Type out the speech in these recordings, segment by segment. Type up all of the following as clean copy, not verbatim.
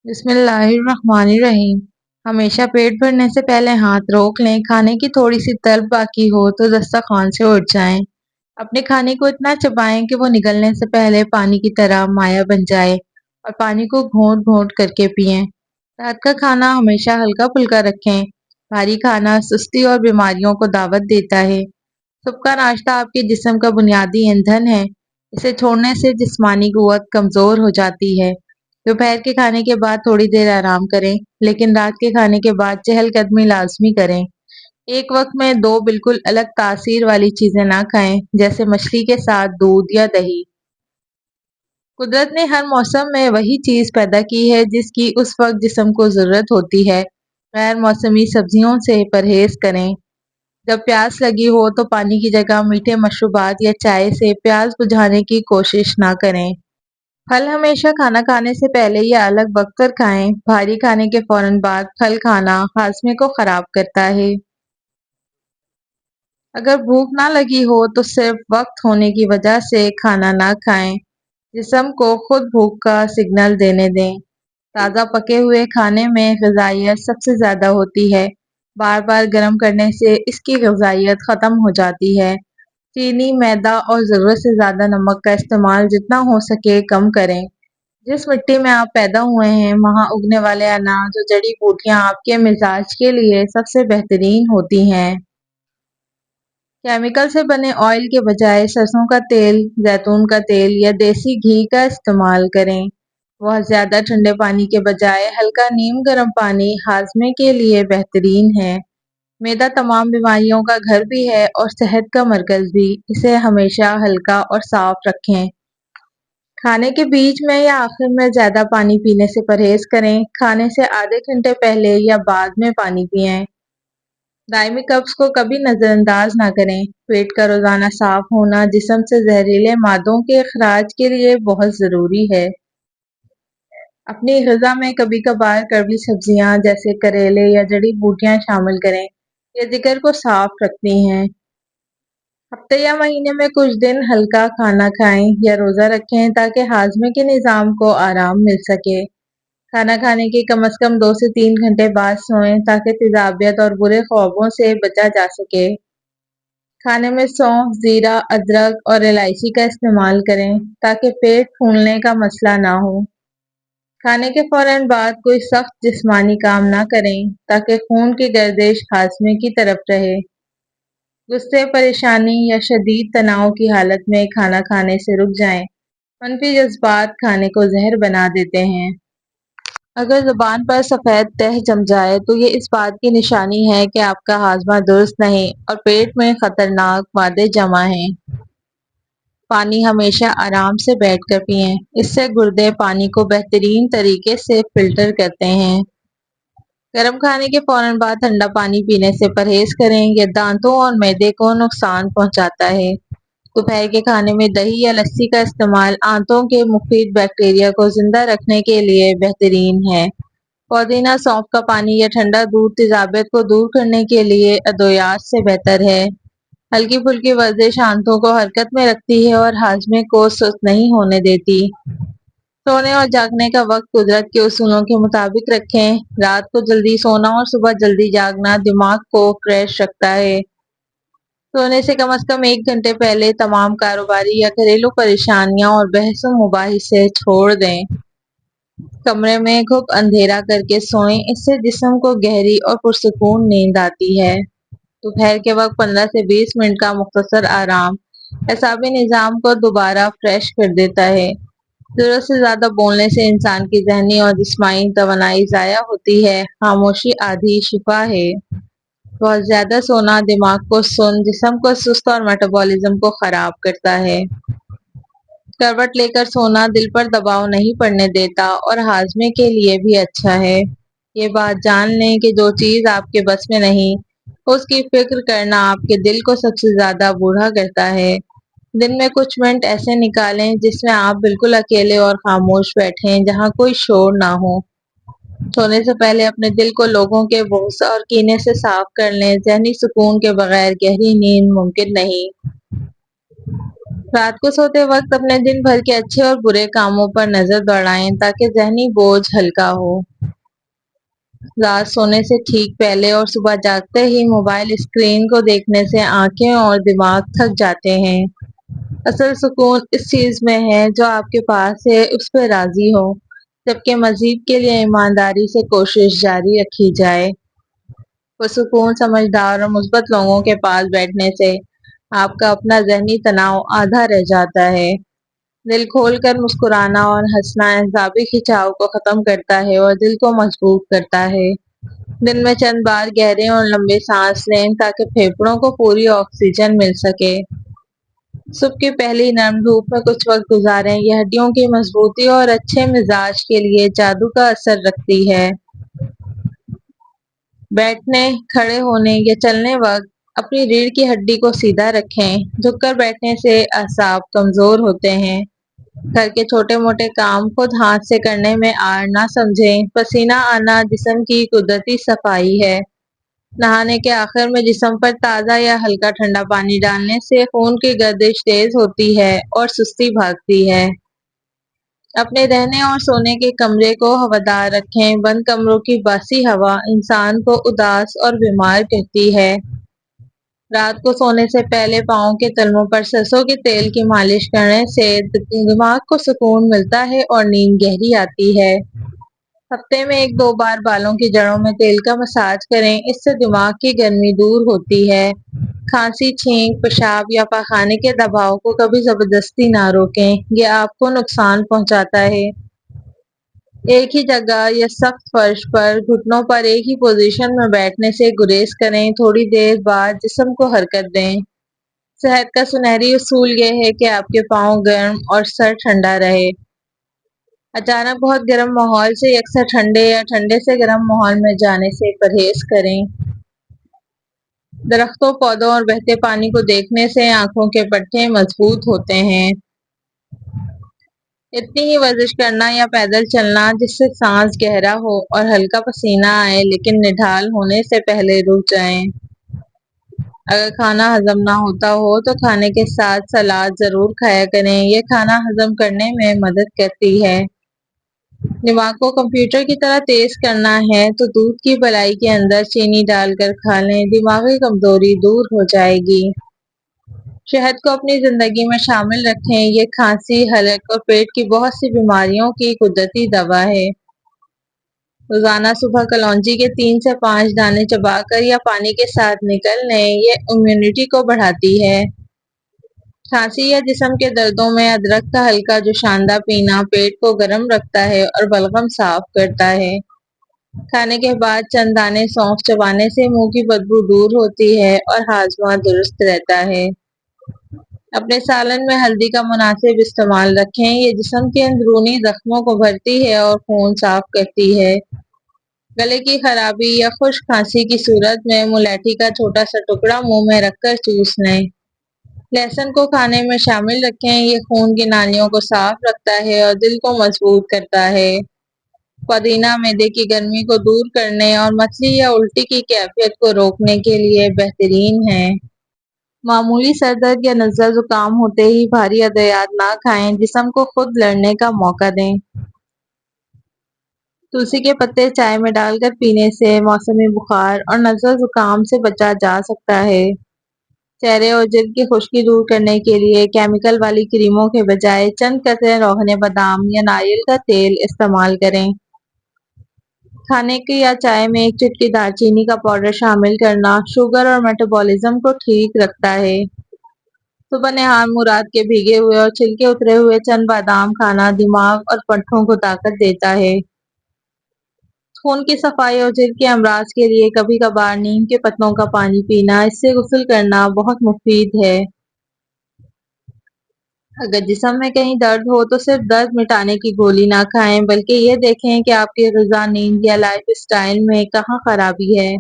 بسم اللہ الرحمن الرحیم۔ ہمیشہ پیٹ بھرنے سے پہلے ہاتھ روک لیں۔ کھانے کی تھوڑی سی طلب باقی ہو تو دسترخوان سے اٹھ جائیں۔ اپنے کھانے کو اتنا چبائیں کہ وہ نگلنے سے پہلے پانی کی طرح مائع بن جائے اور پانی کو گھونٹ گھونٹ کر کے پئیں۔ رات کا کھانا ہمیشہ ہلکا پھلکا رکھیں۔ بھاری کھانا سستی اور بیماریوں کو دعوت دیتا ہے۔ صبح کا ناشتہ آپ کے جسم کا بنیادی ایندھن ہے۔ اسے چھوڑنے سے جسمانی قوت کمزور ہو جاتی ہے۔ دوپہر کے کھانے کے بعد تھوڑی دیر آرام کریں، لیکن رات کے کھانے کے بعد چہل قدمی لازمی کریں۔ ایک وقت میں دو بالکل الگ تاثیر والی چیزیں نہ کھائیں، جیسے مچھلی کے ساتھ دودھ یا دہی۔ قدرت نے ہر موسم میں وہی چیز پیدا کی ہے جس کی اس وقت جسم کو ضرورت ہوتی ہے۔ غیر موسمی سبزیوں سے پرہیز کریں۔ جب پیاس لگی ہو تو پانی کی جگہ میٹھے مشروبات یا چائے سے پیاس بجھانے کی کوشش نہ کریں۔ پھل ہمیشہ کھانا کھانے سے پہلے یا الگ وقت پر کھائیں۔ بھاری کھانے کے فوراً بعد پھل کھانا ہاضمے کو خراب کرتا ہے۔ اگر بھوک نہ لگی ہو تو صرف وقت ہونے کی وجہ سے کھانا نہ کھائیں۔ جسم کو خود بھوک کا سگنل دینے دیں۔ تازہ پکے ہوئے کھانے میں غذائیت سب سے زیادہ ہوتی ہے۔ بار بار گرم کرنے سے اس کی غذائیت ختم ہو جاتی ہے۔ چینی، میدا اور ضرورت سے زیادہ نمک کا استعمال جتنا ہو سکے کم کریں۔ جس مٹی میں آپ پیدا ہوئے ہیں وہاں اگنے والے اناج اور جڑی بوٹیاں آپ کے مزاج کے لیے سب سے بہترین ہوتی ہیں۔ کیمیکل سے بنے آئل کے بجائے سرسوں کا تیل، زیتون کا تیل یا دیسی گھی کا استعمال کریں۔ بہت زیادہ ٹھنڈے پانی کے بجائے ہلکا نیم گرم پانی ہاضمے کے لیے بہترین ہے۔ معدہ تمام بیماریوں کا گھر بھی ہے اور صحت کا مرکز بھی۔ اسے ہمیشہ ہلکا اور صاف رکھیں۔ کھانے کے بیچ میں یا آخر میں زیادہ پانی پینے سے پرہیز کریں۔ کھانے سے آدھے گھنٹے پہلے یا بعد میں پانی پئیں۔ دائمی قبض کو کبھی نظر انداز نہ کریں۔ پیٹ کا روزانہ صاف ہونا جسم سے زہریلے مادوں کے اخراج کے لیے بہت ضروری ہے۔ اپنی غذا میں کبھی کبھار کڑوی سبزیاں جیسے کریلے یا جڑی بوٹیاں شامل کریں۔ یہ جگر کو صاف رکھتی ہیں۔ ہفتے یا مہینے میں کچھ دن ہلکا کھانا کھائیں یا روزہ رکھیں تاکہ ہاضمے کے نظام کو آرام مل سکے۔ کھانا کھانے کے کم از کم 2 سے 3 گھنٹے بعد سوئیں تاکہ تیزابیت اور برے خوابوں سے بچا جا سکے۔ کھانے میں سونف، زیرہ، ادرک اور الائچی کا استعمال کریں تاکہ پیٹ پھولنے کا مسئلہ نہ ہو۔ کھانے کے فوراً بعد کوئی سخت جسمانی کام نہ کریں تاکہ خون کی گردش ہاضمے کی طرف رہے۔ غصے، پریشانی یا شدید تناؤ کی حالت میں کھانا کھانے سے رک جائیں۔ منفی جذبات کھانے کو زہر بنا دیتے ہیں۔ اگر زبان پر سفید تہہ جم جائے تو یہ اس بات کی نشانی ہے کہ آپ کا ہاضمہ درست نہیں اور پیٹ میں خطرناک مادے جمع ہیں۔ پانی ہمیشہ آرام سے بیٹھ کر پئیں۔ اس سے گردے پانی کو بہترین طریقے سے فلٹر کرتے ہیں۔ گرم کھانے کے فوراً بعد ٹھنڈا پانی پینے سے پرہیز کریں۔ یہ دانتوں اور معدے کو نقصان پہنچاتا ہے۔ دوپہر کے کھانے میں دہی یا لسی کا استعمال آنتوں کے مفید بیکٹیریا کو زندہ رکھنے کے لیے بہترین ہے۔ پودینہ، سونف کا پانی یا ٹھنڈا دودھ تیزابیت کو دور کرنے کے لیے ادویات سے بہتر ہے۔ ہلکی پھلکی ورزش آنتوں کو حرکت میں رکھتی ہے اور ہاضمے کو سست نہیں ہونے دیتی۔ سونے اور جاگنے کا وقت قدرت کے اصولوں کے مطابق رکھیں۔ رات کو جلدی سونا اور صبح جلدی جاگنا دماغ کو فریش رکھتا ہے۔ سونے سے کم از کم 1 گھنٹے پہلے تمام کاروباری یا گھریلو پریشانیاں اور بحث و مباحثے چھوڑ دیں۔ کمرے میں گھپ اندھیرا کر کے سوئیں، اس سے جسم کو گہری اور پرسکون نیند آتی ہے۔ دوپہر کے وقت 15 سے 20 منٹ کا مختصر آرام اعصابی نظام کو دوبارہ فریش کر دیتا ہے۔ ضرورت سے زیادہ بولنے سے انسان کی ذہنی اور جسمانی توانائی ضائع ہوتی ہے۔ خاموشی آدھی شفا ہے۔ بہت زیادہ سونا دماغ کو سن، جسم کو سست اور میٹابولزم کو خراب کرتا ہے۔ کروٹ لے کر سونا دل پر دباؤ نہیں پڑنے دیتا اور ہاضمے کے لیے بھی اچھا ہے۔ یہ بات جان لیں کہ جو چیز آپ کے بس میں نہیں، اس کی فکر کرنا آپ کے دل کو سب سے زیادہ بوڑھا کرتا ہے۔ دن میں کچھ منٹ ایسے نکالیں جس میں آپ بالکل اکیلے اور خاموش بیٹھیں، جہاں کوئی شور نہ ہو۔ سونے سے پہلے اپنے دل کو لوگوں کے بغض اور کینے سے صاف کر لیں۔ ذہنی سکون کے بغیر گہری نیند ممکن نہیں۔ رات کو سوتے وقت اپنے دن بھر کے اچھے اور برے کاموں پر نظر دوڑائیں تاکہ ذہنی بوجھ ہلکا ہو۔ رات سونے سے ٹھیک پہلے اور صبح جاگتے ہی موبائل اسکرین کو دیکھنے سے آنکھیں اور دماغ تھک جاتے ہیں۔ اصل سکون اس چیز میں ہے جو آپ کے پاس ہے اس پہ راضی ہو، جبکہ مزید کے لیے ایمانداری سے کوشش جاری رکھی جائے۔ پرسکون سمجھدار اور مثبت لوگوں کے پاس بیٹھنے سے آپ کا اپنا ذہنی تناؤ آدھا رہ جاتا ہے۔ دل کھول کر مسکرانا اور ہنسنا اعصابی کھنچاؤ کو ختم کرتا ہے اور دل کو مضبوط کرتا ہے۔ دن میں چند بار گہرے اور لمبے سانس لیں تاکہ پھیپھڑوں کو پوری آکسیجن مل سکے۔ صبح کی پہلی نرم دھوپ میں کچھ وقت گزاریں، یہ ہڈیوں کی مضبوطی اور اچھے مزاج کے لیے جادو کا اثر رکھتی ہے۔ بیٹھنے، کھڑے ہونے یا چلنے وقت اپنی ریڑھ کی ہڈی کو سیدھا رکھیں۔ جھک کر بیٹھنے سے اعصاب کمزور ہوتے ہیں۔ گھر کے چھوٹے موٹے کام خود ہاتھ سے کرنے میں آر نہ سمجھیں۔ پسینہ آنا جسم کی قدرتی صفائی ہے۔ نہانے کے آخر میں جسم پر تازہ یا ہلکا ٹھنڈا پانی ڈالنے سے خون کی گردش تیز ہوتی ہے اور سستی بھاگتی ہے۔ اپنے رہنے اور سونے کے کمرے کو ہوادار رکھیں۔ بند کمروں کی باسی ہوا انسان کو اداس اور بیمار کرتی ہے۔ رات کو سونے سے پہلے پاؤں کے تلووں پر سرسوں کے تیل کی مالش کرنے سے دماغ کو سکون ملتا ہے اور نیند گہری آتی ہے۔ ہفتے میں 1-2 بار بالوں کی جڑوں میں تیل کا مساج کریں، اس سے دماغ کی گرمی دور ہوتی ہے۔ کھانسی، چھینک، پیشاب یا پاخانے کے دباؤ کو کبھی زبردستی نہ روکیں، یہ آپ کو نقصان پہنچاتا ہے۔ ایک ہی جگہ یا سخت فرش پر گھٹنوں پر ایک ہی پوزیشن میں بیٹھنے سے گریز کریں، تھوڑی دیر بعد جسم کو حرکت دیں۔ صحت کا سنہری اصول یہ ہے کہ آپ کے پاؤں گرم اور سر ٹھنڈا رہے۔ اچانک بہت گرم ماحول سے یکساں ٹھنڈے یا ٹھنڈے سے گرم ماحول میں جانے سے پرہیز کریں۔ درختوں، پودوں اور بہتے پانی کو دیکھنے سے آنکھوں کے پٹھے مضبوط ہوتے ہیں۔ اتنی ہی ورزش کرنا یا پیدل چلنا جس سے سانس گہرا ہو اور ہلکا پسینہ آئے لیکن نڈھال ہونے سے پہلے رک جائیں۔ اگر کھانا ہضم نہ ہوتا ہو تو کھانے کے ساتھ سلاد ضرور کھایا کریں، یہ کھانا ہضم کرنے میں مدد کرتی ہے۔ دماغ کو کمپیوٹر کی طرح تیز کرنا ہے تو دودھ کی پلائی کے اندر چینی ڈال کر کھا لیں، دماغی کمزوری دور ہو جائے گی۔ شہد کو اپنی زندگی میں شامل رکھیں، یہ کھانسی، حلق اور پیٹ کی بہت سی بیماریوں کی قدرتی دوا ہے۔ روزانہ صبح کلونجی کے 3 سے 5 دانے چبا کر یا پانی کے ساتھ نگل لیں، یہ امیونٹی کو بڑھاتی ہے۔ کھانسی یا جسم کے دردوں میں ادرک کا ہلکا جوشاندہ پینا پیٹ کو گرم رکھتا ہے اور بلغم صاف کرتا ہے۔ کھانے کے بعد چند دانے سونف چبانے سے منہ کی بدبو دور ہوتی ہے اور ہاضمہ درست رہتا ہے۔ اپنے سالن میں ہلدی کا مناسب استعمال رکھیں، یہ جسم کے اندرونی زخموں کو بھرتی ہے اور خون صاف کرتی ہے۔ گلے کی خرابی یا خشک کھانسی کی صورت میں ملیٹھی کا چھوٹا سا ٹکڑا منہ میں رکھ کر چوس لیں۔ لہسن کو کھانے میں شامل رکھیں، یہ خون کی نالیوں کو صاف رکھتا ہے اور دل کو مضبوط کرتا ہے۔ پودینہ معدے کی گرمی کو دور کرنے اور متلی یا الٹی کی کیفیت کو روکنے کے لیے بہترین ہے۔ معمولی سر درد یا نزلہ زکام ہوتے ہی بھاری ادویات نہ کھائیں، جسم کو خود لڑنے کا موقع دیں۔ تلسی کے پتے چائے میں ڈال کر پینے سے موسمی بخار اور نزلہ زکام سے بچا جا سکتا ہے۔ چہرے اور جلد کی خشکی دور کرنے کے لیے کیمیکل والی کریموں کے بجائے چند قطرے روغن بادام یا ناریل کا تیل استعمال کریں۔ کھانے کی یا چائے میں 1 چٹکی دار چینی کا پاؤڈر شامل کرنا شوگر اور میٹابولزم کو ٹھیک رکھتا ہے۔ صبح نہار مراد کے بھیگے ہوئے اور چھلکے اترے ہوئے چند بادام کھانا دماغ اور پٹھوں کو طاقت دیتا ہے۔ خون کی صفائی اور جلد کے امراض کے لیے کبھی کبھار نیم کے پتوں کا پانی پینا، اس سے غسل کرنا بہت مفید ہے۔ اگر جسم میں کہیں درد ہو تو صرف درد مٹانے کی گولی نہ کھائیں، بلکہ یہ دیکھیں کہ آپ کی غذا، نیند یا لائف اسٹائل میں کہاں خرابی ہے۔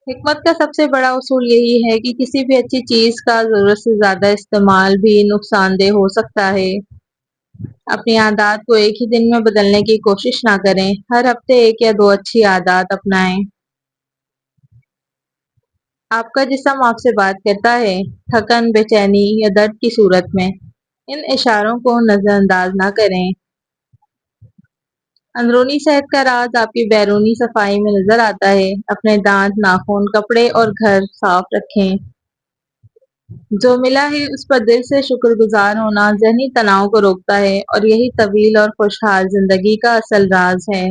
حکمت کا سب سے بڑا اصول یہی ہے کہ کسی بھی اچھی چیز کا ضرورت سے زیادہ استعمال بھی نقصان دہ ہو سکتا ہے۔ اپنی عادات کو ایک ہی دن میں بدلنے کی کوشش نہ کریں، ہر ہفتے 1 یا 2 اچھی عادات اپنائیں۔ آپ کا جسم آپ سے بات کرتا ہے، تھکن، بے چینی یا درد کی صورت میں۔ ان اشاروں کو نظر انداز نہ کریں۔ اندرونی صحت کا راز آپ کی بیرونی صفائی میں نظر آتا ہے۔ اپنے دانت، ناخن، کپڑے اور گھر صاف رکھیں۔ جو ملا ہے اس پر دل سے شکر گزار ہونا ذہنی تناؤ کو روکتا ہے اور یہی طویل اور خوشحال زندگی کا اصل راز ہے۔